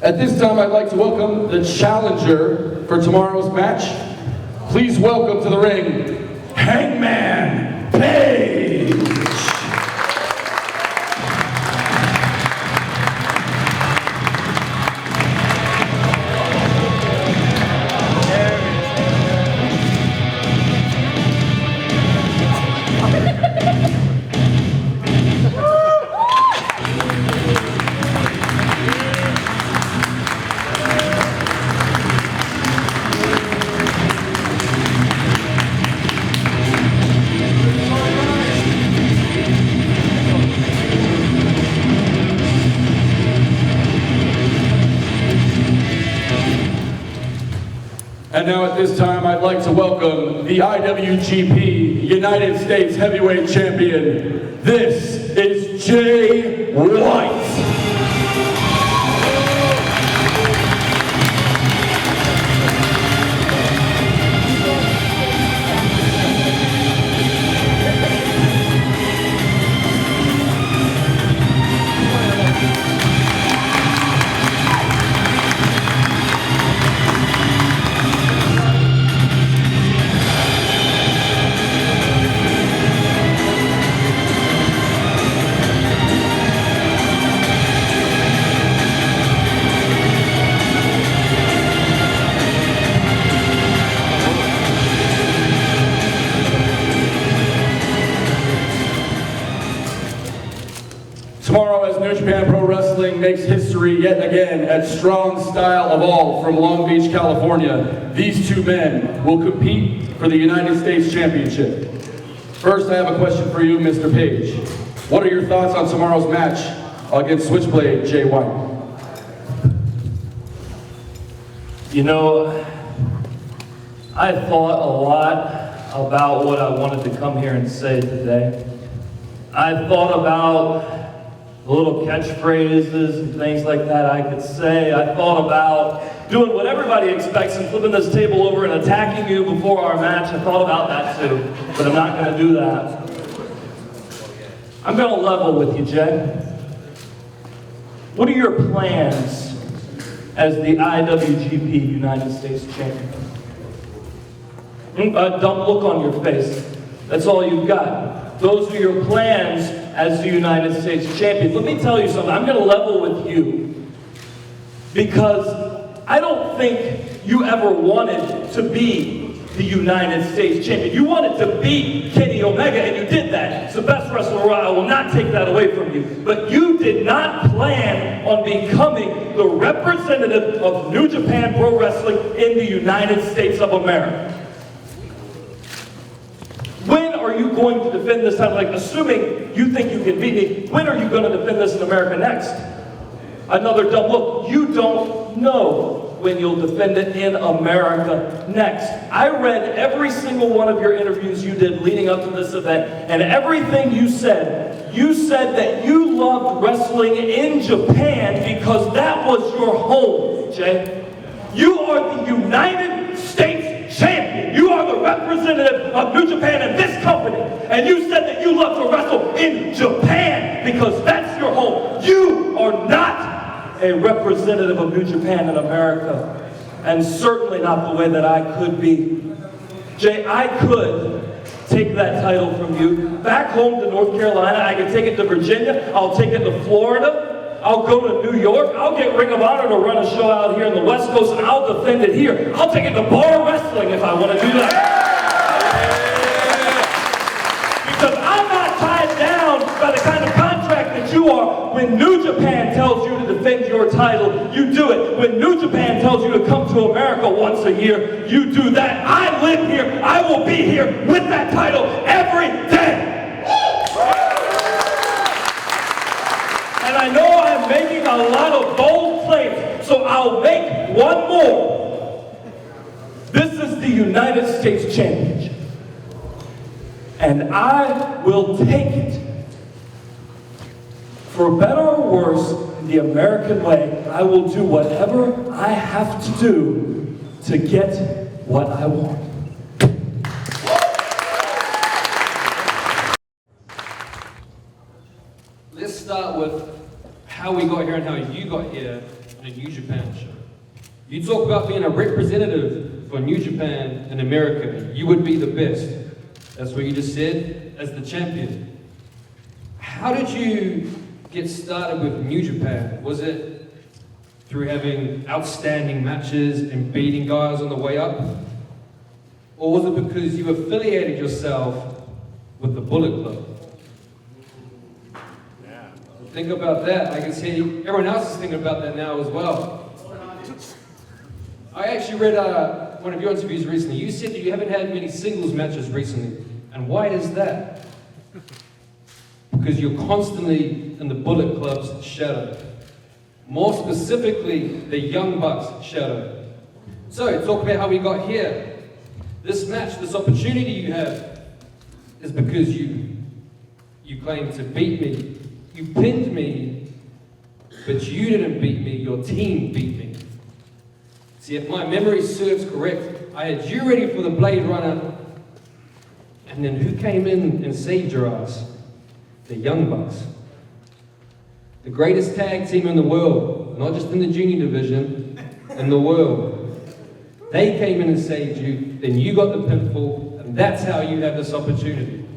At this time, I'd like to welcome the challenger for tomorrow's match. Please welcome to the ring, Hangman Page! And now at this time, I'd like to welcome the IWGP United States Heavyweight Champion. This is Jay White. Tomorrow, as New Japan Pro Wrestling makes history yet again at Strong Style Evolve from Long Beach, California, these two men will compete for the United States Championship. First, I have a question for you, Mr. Page. What are your thoughts on tomorrow's match against Switchblade Jay White? You know, I thought a lot about what I wanted to come here and say today. I thought about little catchphrases and things like that I could say. I thought about doing what everybody expects and flipping this table over and attacking you before our match. I thought about that too, but I'm not going to do that. I'm going to level with you, Jay. What are your plans as the IWGP United States Champion? A dumb look on your face. That's all you've got. Those are your plans as the United States Champion. Let me tell you something. I'm going to level with you because I don't think you ever wanted to be the United States Champion. You wanted to beat Kenny Omega, and you did that. It's the best wrestler alive. I will not take that away from you. But you did not plan on becoming the representative of New Japan Pro Wrestling in the United States of America. When are you going to defend this title? Like, assuming you think you can beat me, when are you going to defend this in America next? Another dumb look. You don't know when you'll defend it in America next. I read every single one of your interviews you did leading up to this event, and everything you said that you loved wrestling in Japan because that was your home, Jay. You are the United States Champion. You are the representative of New Japan in this company. And you said that you love to wrestle in Japan because that's your home. You are not a representative of New Japan in America. And certainly not the way that I could be. Jay, I could take that title from you back home to North Carolina. I could take it to Virginia. I'll take it to Florida. I'll go to New York. I'll get Ring of Honor to run a show out here in the West Coast, and I'll defend it here. I'll take it to bar wrestling if I want to do that. Because I'm not tied down by the kind of contract that you are. When New Japan tells you to defend your title, you do it. When New Japan tells you to come to America once a year, you do that. I live here. I will be here with that title every day. And I know I'm making a lot of bold claims, so I'll make one more. This is the United States Championship. And I will take it. For better or worse, the American way, I will do whatever I have to do to get what I want. Let's start with how we got here and how you got here. in a New Japan show. You talk about being a representative for New Japan in America. You would be the best. That's what you just said, as the champion. How did you get started with New Japan? Was it through having outstanding matches and beating guys on the way up? Or was it because you affiliated yourself with the Bullet Club? Yeah. Think about that. I can see everyone else is thinking about that now as well. I actually read one of your interviews recently. You said that you haven't had many singles matches recently. And why is that? Because you're constantly in the Bullet Club's shadow. More specifically, the Young Bucks shadow. So, talk about how we got here. This match, this opportunity you have, is because you claimed to beat me. You pinned me, but you didn't beat me, your team beat me. See, if my memory serves correct, I had you ready for the Blade Runner, and then who came in and saved your ass? The Young Bucks. The greatest tag team in the world, not just in the junior division, in the world. They came in and saved you, then you got the pinfall, and that's how you have this opportunity.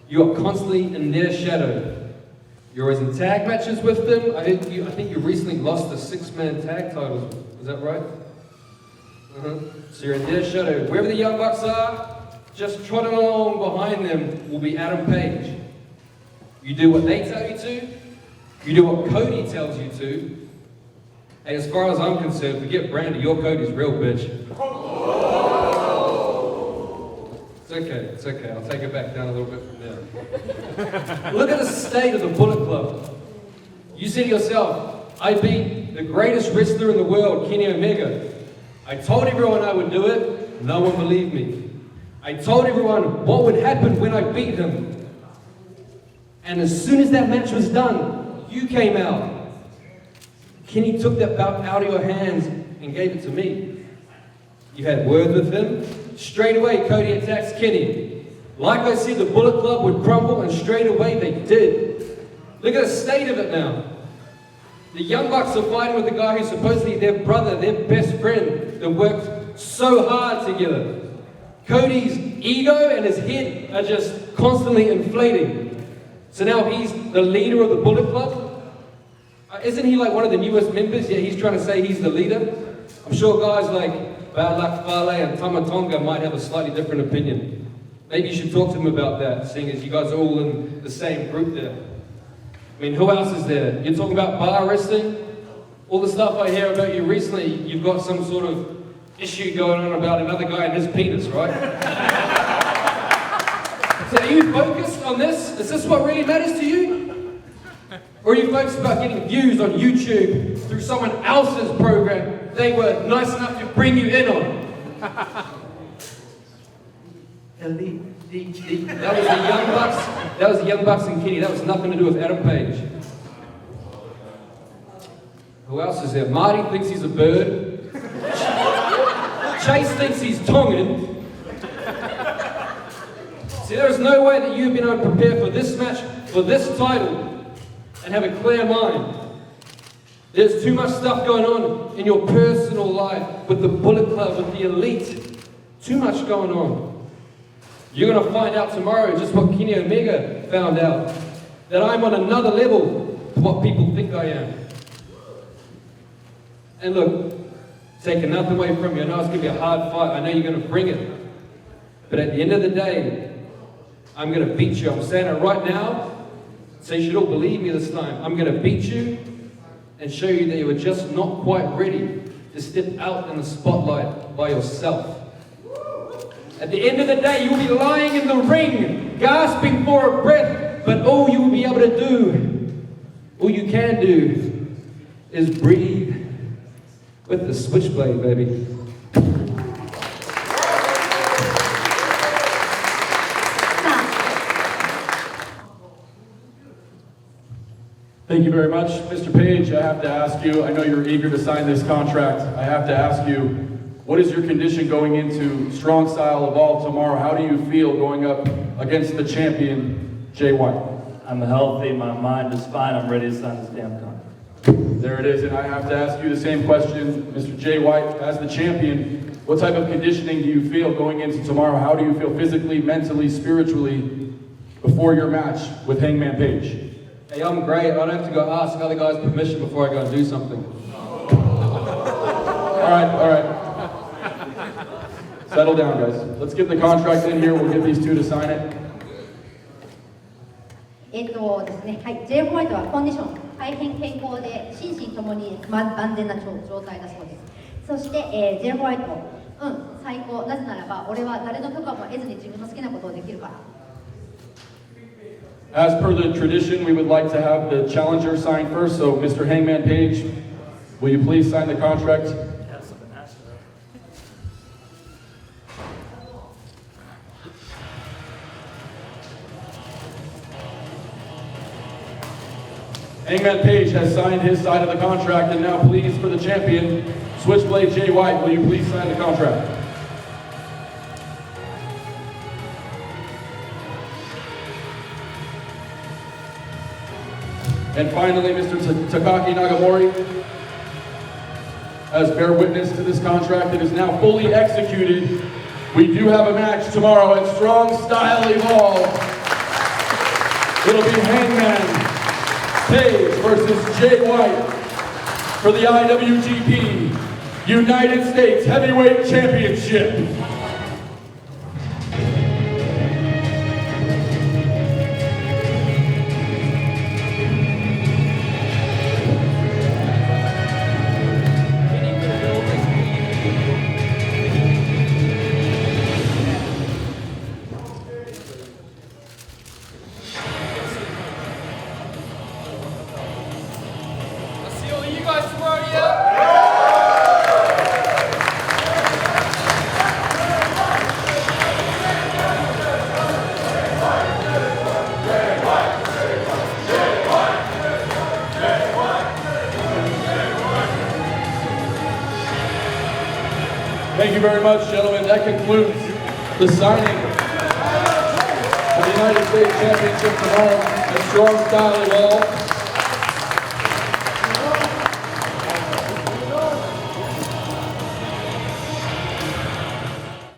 You are constantly in their shadow. You're always in tag matches with them. I think you recently lost the 6-man tag titles. Is that right? So you're in their shadow. Wherever the Young Bucks are, just trotting along behind them will be Adam Page. You do what they tell you to. You do what Cody tells you to. And as far as I'm concerned, forget Brandy, your Cody's real bitch. It's okay, I'll take it back down a little bit from there. Look at the state of the Bullet Club. You said to yourself, I beat the greatest wrestler in the world, Kenny Omega. I told everyone I would do it, no one believed me. I told everyone what would happen when I beat him. And as soon as that match was done, you came out. Kenny took that belt out of your hands and gave it to me. You had words with him. Straight away, Cody attacks Kenny. Like I said, the Bullet Club would crumble, and straight away they did. Look at the state of it now. The Young Bucks are fighting with a guy who's supposedly their brother, their best friend, that worked so hard together. Cody's ego and his head are just constantly inflating. So now he's the leader of the Bullet Club. Isn't he like one of the newest members? Yeah, he's trying to say he's the leader. I'm sure guys like Bad Luck Fale and Tamatonga might have a slightly different opinion. Maybe you should talk to him about that, seeing as you guys are all in the same group there. I mean, who else is there? You're talking about bar wrestling? All the stuff I hear about you recently, you've got some sort of issue going on about another guy and his penis, right? So are you focused on this? Is this what really matters to you? Or are you focused about getting views on YouTube through someone else's program they were nice enough to bring you in on? That was the Young Bucks. That was the Young Bucks and Kenny. That was nothing to do with Adam Page. Who else is there? Marty thinks he's a bird. Chase thinks he's Tongan. See, there is no way that you've been able to prepare for this match, for this title, and have a clear mind. There's too much stuff going on in your personal life with the Bullet Club, with the elite. Too much going on. You're going to find out tomorrow just what Kenny Omega found out. That I'm on another level to what people think I am. And look, taking nothing away from you. I know it's going to be a hard fight. I know you're going to bring it. But at the end of the day, I'm going to beat you. I'm saying it right now. So you should all believe me this time. I'm going to beat you and show you that you were just not quite ready to step out in the spotlight by yourself. At the end of the day, you will be lying in the ring, gasping for a breath, but all you will be able to do, all you can do, is breathe with the switchblade, baby. Thank you very much. Mr. Page, I have to ask you, I know you're eager to sign this contract. I have to ask you, what is your condition going into Strong Style Evolve tomorrow? How do you feel going up against the champion, Jay White? I'm healthy, my mind is fine, I'm ready to sign this damn contract. There it is, and I have to ask you the same question, Mr. Jay White, as the champion. What type of conditioning do you feel going into tomorrow? How do you feel physically, mentally, spiritually before your match with Hangman Page? Hey, I'm great. I don't have to go ask other guys permission before I go and do something. All right. Settle down, guys. Let's get the contract in here. We'll get these two to sign it. ですね、はい、J. ホワイトはコンディション大変健康で心身ともに万全な状態だそうです。そして、J. ホワイト、最高。なぜならば俺は誰の許可も得ずに自分の好きなことをできるから。As per the tradition, we would like to have the challenger sign first. So, Mr. Hangman Page, will you please sign the contract? Hangman Page has signed his side of the contract, and now please, for the champion, Switchblade Jay White, will you please sign the contract? And finally, Mr. Takaki Nagamori, as bear witness to this contract, it is now fully executed. We do have a match tomorrow at Strong Style Evolve. It'll be Hangman Page versus Jay White for the IWGP United States Heavyweight Championship. Thank you very much, gentlemen. That concludes the signing of the United States Championship tomorrow at Strong Style Evolve.